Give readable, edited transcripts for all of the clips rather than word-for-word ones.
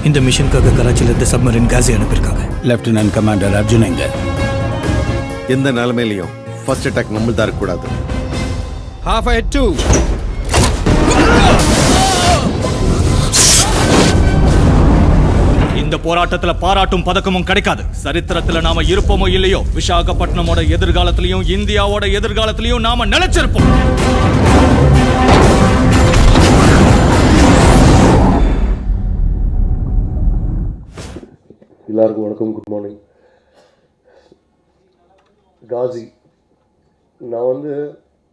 இந்த மிஷனுக்காக கராச்சியிலிருந்து சப்மரின் காசி அனுப்பியிருக்காங்க. Lieutenant commander Arjun எங்க? எந்த நிலைமையிலையும் ஃபர்ஸ்ட் அட்டாக் நம்மள் தான் இருக்கக்கூடாது. Half ahead too. இந்த போராட்டத்துல பாராட்டும் பதக்கமும் கிடைக்காது. சரித்திரத்துல நாம இருப்போமோ இல்லையோ, விசாகப்பட்டினமோட எதிர்காலத்திலையும் இந்தியாவோட எதிர்காலத்திலையும் நாம நிலைச்சிருப்போம். எல்லாருக்கும் வணக்கம், குட் மார்னிங். காசி, நான் வந்து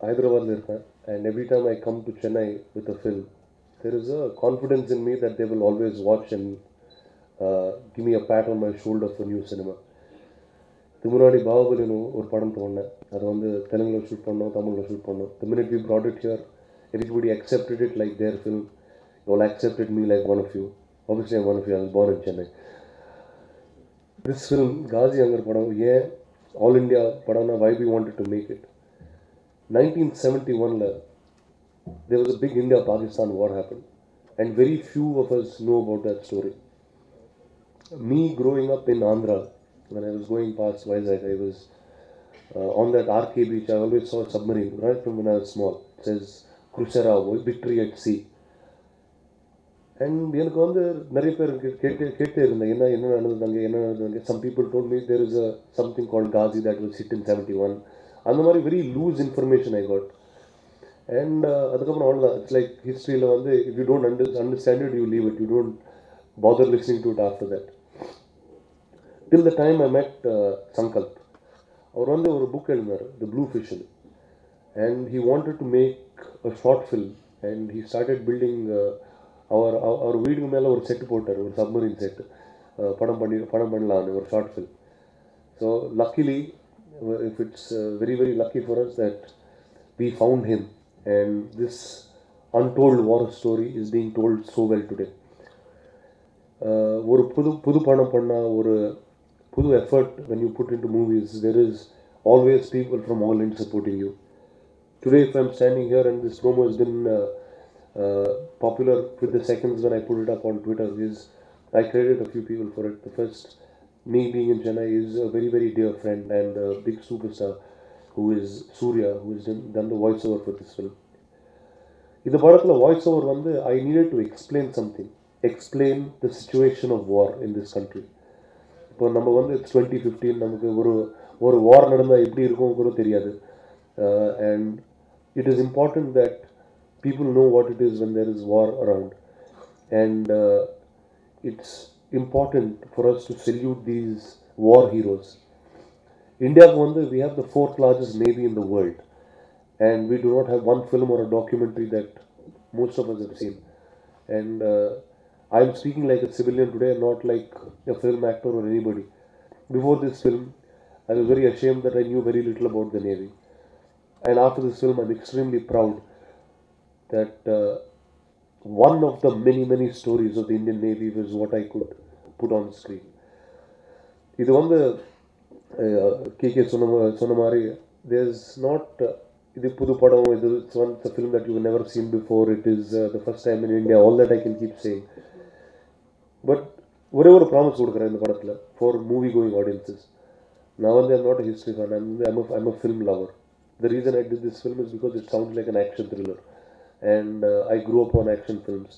ஹைதராபாத்தில் இருக்கேன். And every time I come to Chennai with a film, there is a confidence in me that they will always watch and give me a pat on my shoulder for new cinema. இதுக்கு முன்னாடி பாகுபலின்னு ஒரு படம் தோணுனேன். அதை வந்து தெலுங்கில் shoot பண்ணோம், தமிழில் shoot பண்ணோம். The minute we brought it here, everybody accepted it like their film. You all accepted me like one of you. Obviously I'm one of you. I was born in Chennai. This film, Ghazi Angad படம், ஏன் all India படம்னா, why we wanted to make it. 1971 there was a big India-Pakistan war happened, and very few of us know about that story. Me growing up in Andhra, when I was going past Vizag, I was on that RK beach. I always saw a submarine right from when I was small. It says Crucera, Victory at Sea. And எனக்கு வந்து நிறைய பேர் கேட்டே இருந்தேன், என்ன நடந்தது. Some people told me there is a something called Ghazi that was hit in 71. அந்த மாதிரி very loose information I got. And அதுக்கப்புறம் அவ்வளோதான். It's like historyல வந்து if you don't understand it, you leave it. You don't bother listening to it after that. Till the time I met Sankalp. அவர் வந்து ஒரு book எழுதினார், The Blue Fish, and he wanted to make a short film, and he started building அவர் வீடுக்கு மேலே ஒரு set போட்டார், ஒரு submarine set. படம் பண்ணலான்னு ஒரு short film. So luckily, if it's very very lucky for us that we found him, and this untold war story is being told so well today. ஒரு புது படம் பண்ணால், ஒரு புது effort when you put into movies, there is always people from all ends supporting you. Today if I'm standing here and this promo has been popular with the seconds when I put it up on Twitter, is I credit a few people for it. The first, me being in Chennai, is a very very dear friend and a big superstar who is Surya, who has done the voiceover for this film. இந்த படத்தில் voiceover வந்து I needed to explain the situation of war in this country. இப்போ நம்ம வந்து it's 2015, நமக்கு ஒரு வார் நடந்தால் எப்படி இருக்கும் கூட தெரியாது. And it is important that people know what it is when there is war around. And it's important for us to salute these war heroes. India வந்து we have the 4th largest navy in the world, and we do not have one film or a documentary that most of us have seen. And I'm speaking like a civilian today, not like a film actor or anybody. Before this film, I was very ashamed that I knew very little about the Navy. And after this film, I'm extremely proud that one of the many stories of the Indian Navy was what I could put on screen. இது வந்து KK சொன்ன மாதிரி, there's not இது புது படம், it's a film that you've never seen before. It is the first time in India. All that I can keep saying. But ஒரே ஒரு promise கொடுக்குறேன் இந்த படத்தில் ஃபார் மூவி கோயிங் ஆடியன்ஸஸ். நான் வந்து I'm not a history fan, I'm a film lover. The reason I did this film is because it sounds like an action thriller, and I grew up on action films.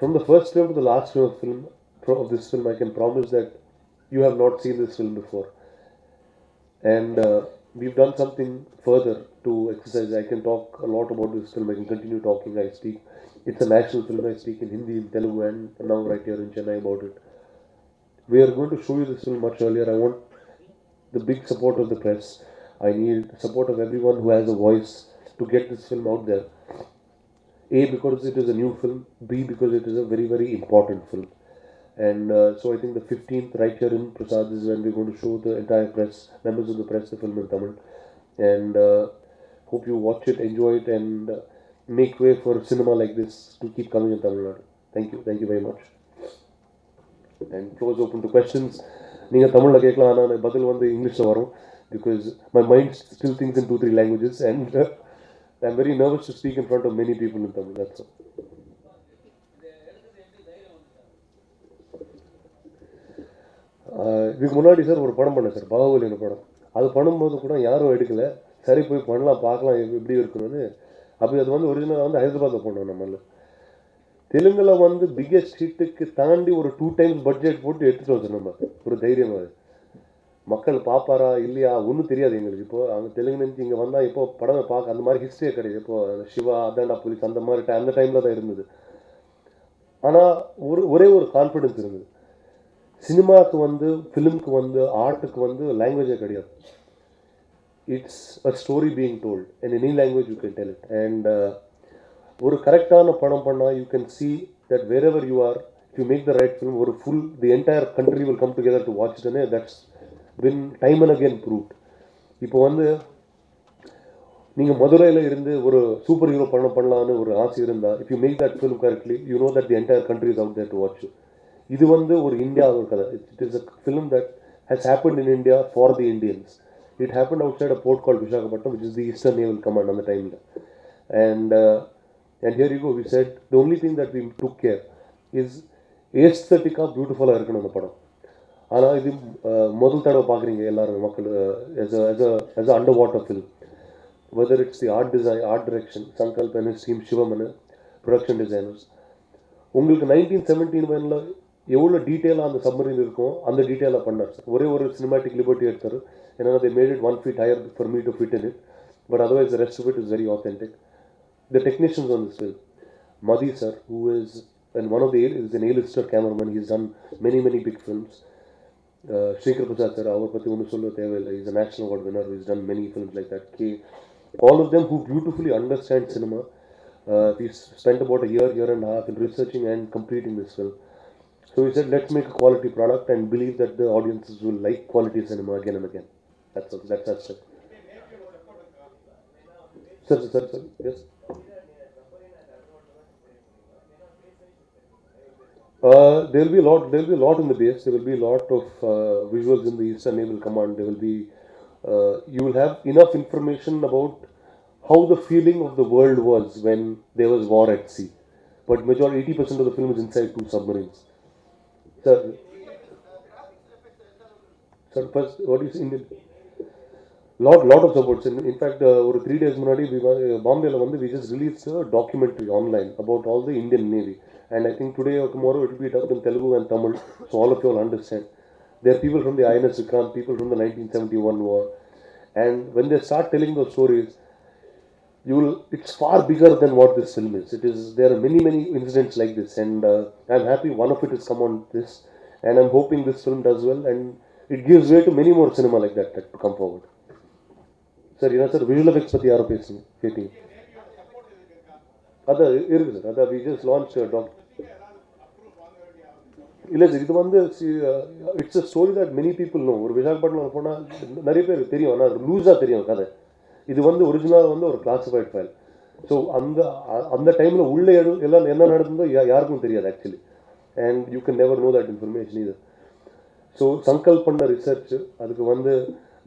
From the first film to the last film of this film, I can promise that you have not seen this film before. And we've done something further to exercise. I can talk a lot about this film. I can continue talking. I speak. It's a national film. I speak in Hindi, in Telugu, and now right here in Chennai about it. We are going to show you this film much earlier. I want the big support of the press. I need support of everyone who has a voice to get this film out there. A, because it is a new film. B, because it is a very very important film. And so I think the 15th right here in Prasad is when we're going to show the entire press, members of the press, the film in Tamil. And hope you watch it, enjoy it, and make way for cinema like this to keep coming in Tamil Nadu. Thank you very much. And floor is open to questions. நீங்கள் தமிழில் கேட்கலாம், ஆனால் பதில் வந்து இங்கிலீஷில் வரும், because my mind still thinks in 2-3 languages, and I'm very nervous to speak in front of many people in Tamil. That's all. இதுக்கு முன்னாடி சார் ஒரு படம் பண்ணேன் சார், பாகுபலின்னு படம். அது பண்ணும்போது கூட யாரும் எடுக்கலை. சரி போய் பண்ணலாம் பார்க்கலாம் எப்படி இருக்கணும்னு. அப்படி அது வந்து ஒரிஜினலாக வந்து ஹைதராபாத்தில் பண்ணோம். நம்மள தெலுங்குல வந்து பிக்கெஸ்ட் ஹிட்டுக்கு தாண்டி ஒரு 2 times பட்ஜெட் போட்டு எடுத்துகிட்டு வந்து நம்ம ஒரு தைரியம். அது மக்கள் பார்ப்பாரா இல்லையா ஒன்றும் தெரியாது எங்களுக்கு. இப்போது அவங்க தெலுங்கு நினச்சி இங்கே வந்தால் இப்போ படமே பார்க்க அந்த மாதிரி ஹிஸ்ட்ரியே கிடையாது. இப்போது சிவா அதாண்டா போலீஸ் அந்த மாதிரி அந்த டைமில் தான் இருந்தது. ஆனால் ஒரே ஒரு கான்ஃபிடென்ஸ் இருந்தது. சினிமாவுக்கு வந்து ஃபிலிமுக்கு வந்து ஆர்ட்டுக்கு வந்து லாங்குவேஜே கிடையாது. It's a story being told in any language you can tell it. And ஒரு கரெக்டான படம் பண்ணால் you can see that wherever you are, if you make the right film, ஒரு full the entire country will come together to watch இட்னே. That's been time and again proved. இப்போ வந்து நீங்கள் மதுரையில் இருந்து ஒரு சூப்பர் ஹீரோ பண்ணலான்னு ஒரு ஆசை இருந்தால், if you make that film correctly, you know that the entire country is out there to watch you. இது வந்து ஒரு இந்தியா ஒரு கதை. It is a film that has happened in India for the Indians. It happen outside a port call Visakhapatnam, which is the eastern naval command அந்த டைமில். And here you go, we said the only thing that we took care is aesthetically பியூட்டிஃபுல்லாக இருக்கணும் அந்த படம். ஆனால் இது முதல் தடவை பார்க்குறீங்க எல்லாரும் மக்கள் as a underwater film. Whether it's the art design, art direction, Sankalp and his team, Shivam and production designers. உங்களுக்கு 1971 எவ்வளோ டீட்டெயிலாக அந்த சப்மரீன் இருக்கும் அந்த டீட்டெயிலாக பண்ணார் சார். ஒரே ஒரு சினிமாட்டிக் லிபர்ட்டி எடுத்தார். ஏன்னா they made it 1 feet higher for me to fit in it, but otherwise the rest of it is very authentic. The technicians on this film, Madhi sir, who is one of the is an A-lister cameraman. He's done many big films. Shekhar Prasad sir, our pati onu sollu thevilla, he's a national award winner. He's done many films like that. All of them who beautifully understand cinema. We spent about a year and a half in researching and completing this film. So we said, let's make a quality product and believe that the audiences will like quality cinema again and again. That's it. Sir, yes. There will be a lot in the base. There will be a lot of visuals in the Eastern Naval Command. There will be you will have enough information about how the feeling of the world was when there was war at sea. But majority 80% of the film is inside 2 submarines. Sir, first, what is Indian? Lot of supports. In fact, over 3 days munadi Bombay la we just released a documentary online about all the Indian Navy, and I think today or tomorrow it will be up in Telugu and Tamil, so all of you will understand. There are people from the INS Vikrant, people from the 1971 war, and when they start telling those stories, it's far bigger than what this film is. There are many incidents like this, and I'm happy one of it has come on this, and I'm hoping this film does well, and it gives way to many more cinema like that to come forward. Sir என்ன sir visual effects பற்றி யாரும் கேட்டீங்க? அதான் இருக்குது sir. அதான் we just launch இல்லை sir. இது வந்து it's a story that many people know. ஒரு விசாகப்பட்டினம் போனால் நிறைய பேர் தெரியும், ஆனால் லூஸாக தெரியும் கதை. இது வந்து ஒரிஜினலாக வந்து ஒரு கிளாசிஃபைட் ஃபைல். ஸோ அந்த டைமில் உள்ளே எல்லாம் என்ன நடந்ததோ யாருக்கும் தெரியாது actually, and you can never know that information இது. ஸோ சங்கல்ப் பண்ண ரிசர்ச், அதுக்கு வந்து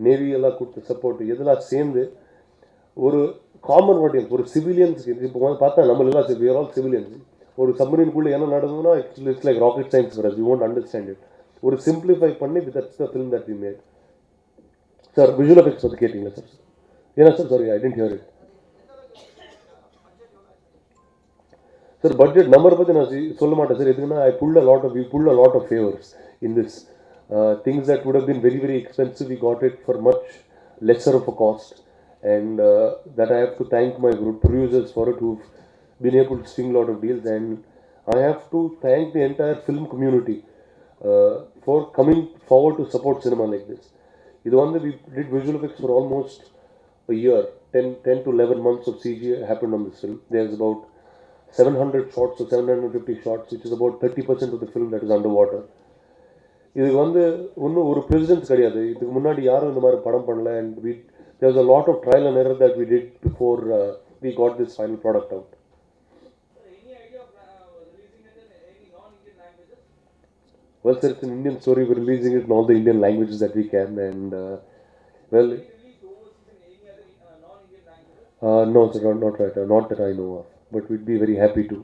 நேவி எல்லாம் கொடுத்த சப்போர்ட், இதெல்லாம் சேர்ந்து ஒரு காமன் ஆடியன்ஸ், ஒரு சிவிலியன்ஸ். இப்போ பார்த்தா நம்மளெல்லாம் we are all civilians. ஒரு சப்மரீனுக்குள்ளே என்ன நடந்ததுன்னா it's like rocket science for us. We won't understand it. ஒரு சிம்பிளிஃபை பண்ணி that's the film that we made. Sir visual effects பற்றி கேட்டிங்களா சார்? ஏன்னா sir sorry I didn't hear it. Sir budget number பற்றி நான் சொல்ல மாட்டேன் சார். எதுக்குன்னா we pulled a lot of favors in this. Things that would have been very expensive, we got it for much lesser of a cost, and that I have to thank my producers for it, who've been able to swing a lot of deals, and I have to thank the entire film community for coming forward to support cinema like this. We did visual effects for almost a year. 10 to 11 months of CG happened on this film. There's about 700 shots or 750 shots, which is about 30% of the film that is underwater. இதுக்கு ஒன்றும் ஒரு precedence கிடையாது. இதுக்கு முன்னாடி யாரும் இந்த மாதிரி படம் பண்ணல. And there was a lot of trial and error that we did before we got this final product out. Any idea of releasing it in any non-Indian languages? Well sir, it's an Indian story. We're releasing it in all the Indian languages that we can, and well, released overseas in any other non-Indian languages? No sir, not right, not that I know of, but we'd be very happy to.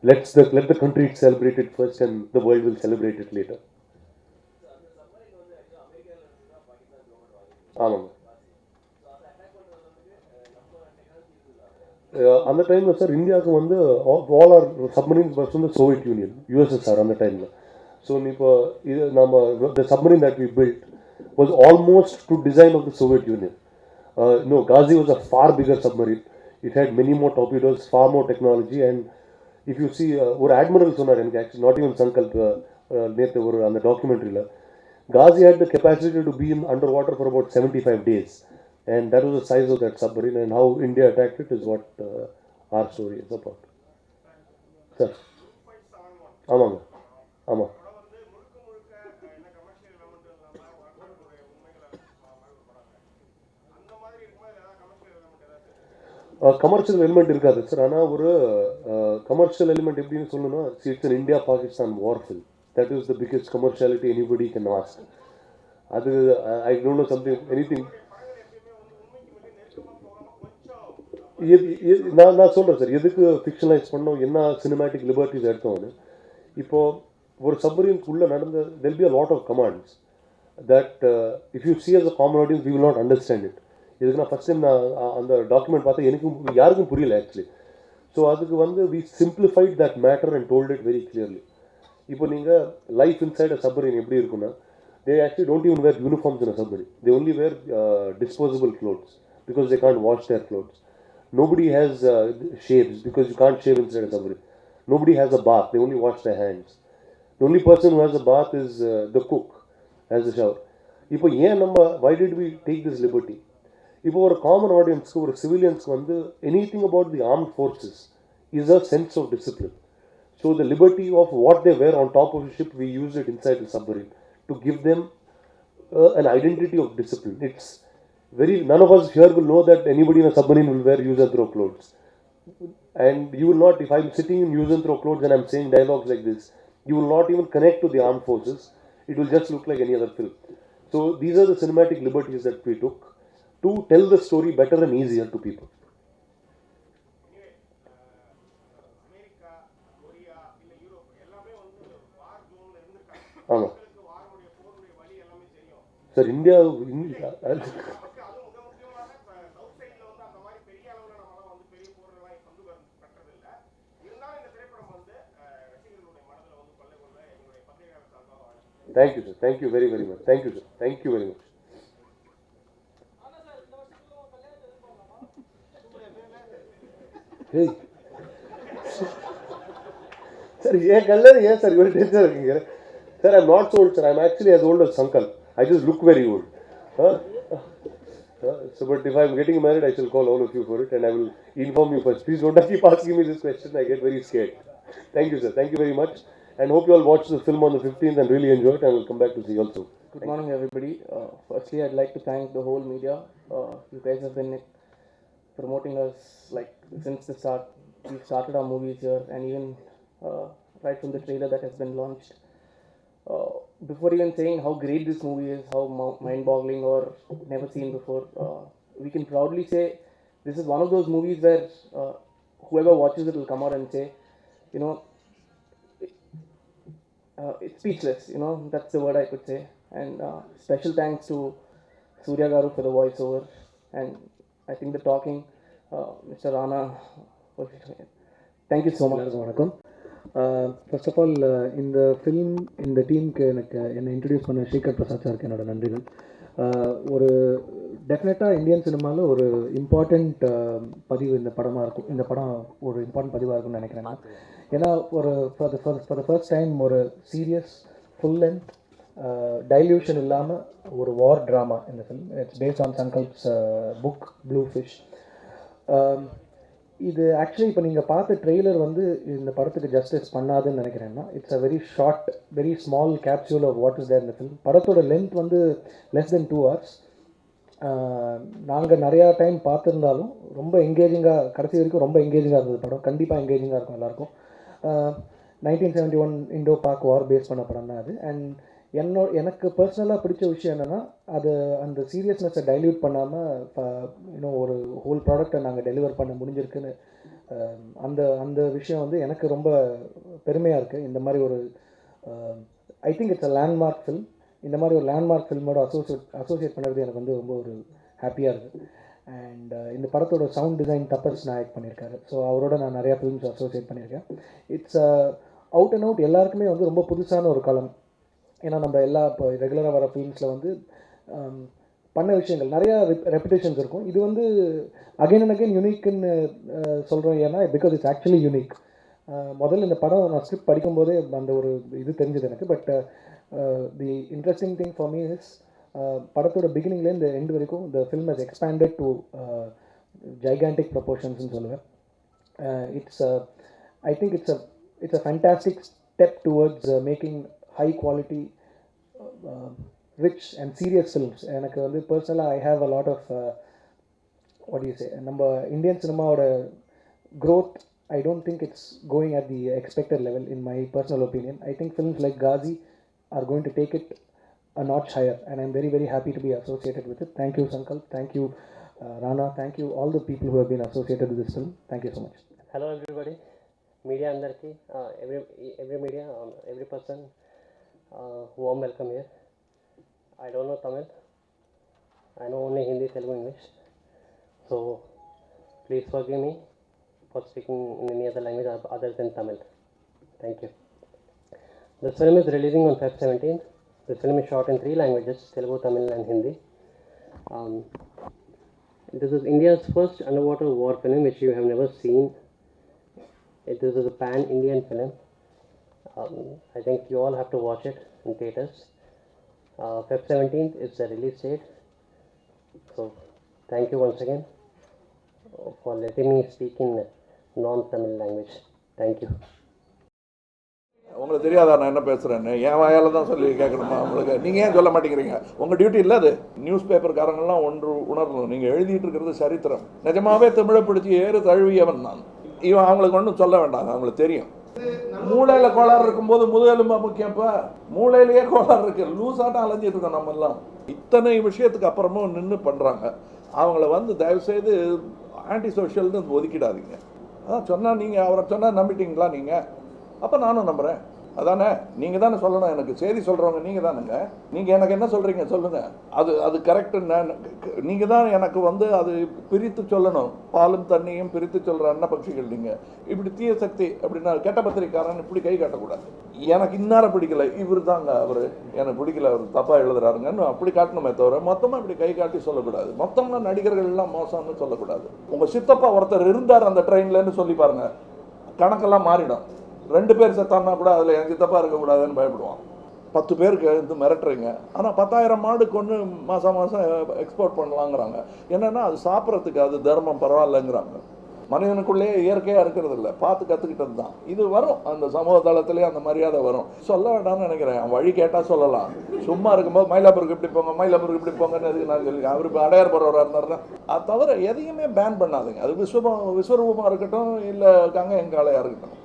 Let the country celebrate it first, and the world will celebrate it later. ஆமாங்க. அந்த டைமில் sir இந்தியாவுக்கு வந்து all our submarines பஸ் வந்து Soviet Union USSR அந்த டைமில். So இப்போ இது நம்ம the submarine that we built was almost to design of the Soviet Union. No, Ghazi was a far bigger submarine. It had many more torpedoes, far more technology, and if you see, ஒரு admiral சொன்னார் எனக்கு actually, not even Sankalp, நேற்று ஒரு அந்த டாக்குமெண்ட்ரியில் Ghazi had the capacity to be in underwater for about 75 days, and that was the size of that submarine, and how India attacked it is what our story is about. Sir, ஆமாங்க, ஆமாம். Commercial element இருக்காது sir. ஆனால் ஒரு commercial element எப்படின்னு சொல்லணும்னா, it's an India Pakistan war film. That is the biggest commerciality anybody can ask. அது I don't know something anything. நான் சொல்கிறேன் சார், எதுக்கு ஃபிக்ஷனலைஸ் பண்ணோம், என்ன சினிமேட்டிக் லிபர்ட்டிஸ் எடுத்தோன்னு. இப்போது ஒரு சப்மரீன்குள்ளே நடந்த there'll be a lot of commands that if you see as a common audience we will not understand it. இதுக்கு நான் ஃபஸ்ட் டைம் நான் அந்த டாக்குமெண்ட் பார்த்தா எனக்கும் யாருக்கும் புரியல ஆக்சுவலி. ஸோ அதுக்கு வந்து we simplified that matter and told it very clearly. இப்போ நீங்கள் லைஃப் இன்சைட் அ சப்மரீன் எப்படி இருக்குன்னா, they actually don't even wear uniforms in a submarine. They only wear disposable clothes because they can't wash their clothes. Nobody has shaves because you can't shave inside a submarine. Nobody has a bath, they only wash their hands. The only person who has a bath is the cook, has a shower. இப்போ ஏன் நம்ம why did we take this liberty? இப்போ ஒரு common ஆடியன்ஸ்க்கு, ஒரு சிவிலியன்ஸ்க்கு வந்து anything about the armed forces is a sense of discipline. So the liberty of what they wear on top of the ship we use it inside the submarine to give them an identity of discipline. It's very, none of us here will know that anybody in a submarine will wear use and throw clothes. And you will not, if I'm sitting in use and throw clothes and I'm saying dialogues like this, you will not even connect to the armed forces. It will just look like any other film. So these are the cinematic liberties that we took to tell the story better and easier to people. ஆமாம் sir. India thank you sir, thank you very very much. Thank you sir, thank you very much. Hey. Sir, yes, sir, you're a sir, I'm not so old, sir. I'm actually as old as Sankal. I just look very old. So, but if I'm getting married, I shall call all of you for it and I will inform you first. Please don't keep asking me this question. I get very scared. Thank you, sir. Thank you very much. And hope you all watch the film on the 15th and really enjoy it. And we'll come back to see you also. Good morning, everybody. Firstly, I'd like to thank the whole media. You guys have been promoting us like since the start. We started our movies here, and even right from the trailer that has been launched. Before even saying how great this movie is, how mind-boggling or never seen before, we can proudly say this is one of those movies where whoever watches it will come out and say, you know, it's speechless. You know, that's the word I could say. And special thanks to Surya Garu for the voiceover, and I think the talking, Mr. Rana. Thank you so much. வணக்கம். First of all இந்த film இந்த டீமுக்கு என்னை introduce பண்ண ஸ்ரீகர் பிரசாத் சாருக்கு என்னோடய நன்றிகள். ஒரு டெஃபினட்டாக இந்தியன் சினிமாவில் ஒரு இம்பார்ட்டண்ட் பதிவு இந்த படமாக இருக்கும். இந்த படம் ஒரு இம்பார்ட்டன்ட் பதிவாக இருக்கும்னு நினைக்கிறேன். ஏன்னா ஒரு ஃபார் த ஃபர்ஸ்ட் டைம் ஒரு சீரியஸ் ஃபுல் லென்த் டைல்யூஷன் இல்லாமல் ஒரு வார் ட்ராமா இந்த film. It's based on Sankalp's book blue fish. இது ஆக்சுவலி இப்போ நீங்கள் பார்த்த ட்ரெய்லர் வந்து இந்த படத்துக்கு ஜஸ்டிஸ் பண்ணாதுன்னு நினைக்கிறேன்னா, it's a very short very small capsule of what is there இந்த ஃபிலிம். படத்தோட லென்த் வந்து less than 2 hours. நாங்கள் நிறையா டைம் பார்த்துருந்தாலும் ரொம்ப எங்கேஜிங்காக, கடைசி வரைக்கும் ரொம்ப எங்கேஜிங்காக இருந்தது படம். கண்டிப்பாக எங்கேஜிங்காக இருக்கும் எல்லாருக்கும். 1971 இண்டோ பாக் வார் பேஸ் பண்ண படம் தான் அது. அண்ட் எனக்கு பர்சனலாக பிடிச்ச விஷயம் என்னென்னா, அது அந்த சீரியஸ்னஸை டைல்யூட் பண்ணாமல் இன்னும் ஒரு ஹோல் ப்ராடக்டை நாங்கள் டெலிவர் பண்ண முடிஞ்சிருக்குன்னு அந்த விஷயம் வந்து எனக்கு ரொம்ப பெருமையாக இருக்குது. இந்த மாதிரி ஒரு ஐ think it's a landmark film. இந்த மாதிரி ஒரு லேண்ட்மார்க் ஃபில்மோட அசோசியேட் பண்ணுறது எனக்கு வந்து ரொம்ப ஒரு ஹாப்பியாக இருக்குது. அண்ட் இந்த படத்தோட சவுண்ட் டிசைன் தபஸ் நாயக் பண்ணியிருக்காரு. ஸோ அவரோட நான் நிறையா ஃபிலிம்ஸ் அசோசியேட் பண்ணியிருக்கேன். இட்ஸ் அவுட் அண்ட் அவுட் எல்லாருக்குமே வந்து ரொம்ப புதுசான ஒரு களம். ஏன்னா நம்ம எல்லா இப்போ ரெகுலராக வர ஃபிலிம்ஸில் வந்து பண்ண விஷயங்கள் நிறையா ரெப்புடேஷன்ஸ் இருக்கும். இது வந்து அகைன் அண்ட் அகைன் யூனிக்குன்னு சொல்கிறோம். ஏன்னா பிகாஸ் இட்ஸ் ஆக்சுவலி யூனிக். முதல்ல இந்த படம் நான் ஸ்கிரிப்ட் படிக்கும்போதே அந்த ஒரு இது தெரிஞ்சது எனக்கு. But the interesting thing for me is படத்தோட பிகினிங்லேருந்து எண்ட் வரைக்கும் the film has expanded to gigantic ப்ரொபோர்ஷன்ஸ்னு சொல்லுவேன். It's I think it's a fantastic step towards making high quality rich and serious films. எனக்கு வந்து பர்சனலாக I have a lot of what you say, நம்ம Indian சினிமாவோட growth I don't think it's going at the expected level in my personal opinion. I think films like Ghazi are going to take it a notch higher and I'm very very happy to be associated with it. Thank you Sankalp, thank you Rana, thank you all the people who have been associated with this film. Thank you so much. Hello everybody, media andarki, every media, every person, warm welcome here. I don't know Tamil, I know only Hindi, Telugu, English, so please forgive me for speaking in any other language other than Tamil. Thank you. This film is releasing on Feb 17th. This film is shot in 3 languages, Telugu, Tamil and Hindi. This is India's first underwater war film which you have never seen. This is a pan-Indian film. I think you all have to watch it in theaters. Feb 17th is the release date. So thank you once again for letting me speak in non-Tamil language. Thank you. உங்களுக்கு தெரியாதா நான் என்ன பேசுகிறேன்னு? என் வாயால் தான் சொல்லி கேட்கணுமா உங்களுக்கு? நீங்கள் ஏன் சொல்ல மாட்டேங்கிறீங்க? உங்கள் டியூட்டி இல்லை அது. நியூஸ் பேப்பர்காரங்கள்லாம் ஒன்று உணரணும். நீங்கள் எழுதிட்டு இருக்கிறது சரித்திரம். நிஜமாகவே தமிழை பிடிச்சி ஏறு தழுவியவன் நான். இவன் அவங்களுக்கு ஒன்றும் சொல்ல வேண்டாம், அவங்களுக்கு தெரியும். மூளையில் கோளாறு இருக்கும்போது முதுகெலும்பா முக்கியம்ப்பா. மூளையிலேயே கோளாறு இருக்குது, லூஸாட்டம் அலைஞ்சிட்டு இருக்கோம் நம்ம எல்லாம். இத்தனை விஷயத்துக்கு அப்புறமும் நின்று பண்ணுறாங்க. அவங்கள வந்து தயவுசெய்து ஆன்டி சோஷியல்னு ஒதுக்கிடாதீங்க. அதான் சொன்னால் நீங்கள் அவரை சொன்னால் நம்பிட்டீங்களா நீங்கள்? அப்போ நானும் நம்புகிறேன். அதானே நீங்கள் தானே சொல்லணும். எனக்கு செய்தி சொல்கிறவங்க நீங்கள் தானுங்க. நீங்கள் எனக்கு என்ன சொல்கிறீங்க சொல்லுங்கள். அது கரெக்டு. நீங்கள் தான் எனக்கு வந்து அது பிரித்து சொல்லணும். பாலும் தண்ணியும் பிரித்து சொல்கிற அன்ன பட்சிகள் நீங்கள். இப்படி தீய சக்தி அப்படின்னா கெட்ட பத்திரிக்காரன் இப்படி கை காட்டக்கூடாது. எனக்கு இன்னார பிடிக்கல, இவர் தாங்க அவர் எனக்கு பிடிக்கல, அவர் தப்பாக எழுதுறாருங்கன்னு அப்படி காட்டணுமே தவிர மொத்தமாக இப்படி கை காட்டி சொல்லக்கூடாது. மொத்தமாக நடிகர்கள்லாம் மோசம்னு சொல்லக்கூடாது. உங்கள் சித்தப்பா ஒருத்தர் இருந்தார் அந்த ட்ரெயின்லன்னு சொல்லி பாருங்கள், கணக்கெல்லாம் மாறிடும். 2 பேர் செத்தான்னா கூட அதில் என் சித்தப்பா இருக்கக்கூடாதுன்னு பயப்படுவான். 10 பேருக்கு வந்து மிரட்டுறீங்க. ஆனால் 10,000 மாடு கொண்டு மாதம் எக்ஸ்போர்ட் பண்ணலாங்கிறாங்க. என்னென்னா அது சாப்பிட்றதுக்கு அது தர்மம் பரவாயில்லைங்கிறாங்க. மனிதனுக்குள்ளேயே இயற்கையாக இருக்கிறது இல்லை, பார்த்து கற்றுக்கிட்டது தான். இது வரும், அந்த சமூக தளத்துலேயே அந்த மரியாதை வரும். சொல்ல வேண்டாம்னு நினைக்கிறேன். வழி கேட்டால் சொல்லலாம். சும்மா இருக்கும்போது மயிலாப்பூருக்கு இப்படி போங்க, மயிலாப்பூருக்கு இப்படி போங்கன்னு எதுக்கு நான் சொல்லியிருக்கேன். அவர் இப்போ அடையார் போகிறவராக இருந்தாருன்னா அது தவிர எதையுமே பேன் பண்ணாதுங்க. அது விஸ்வரூபமாக இருக்கட்டும், இல்லை கங்கை எங்காலையாக இருக்கட்டும்.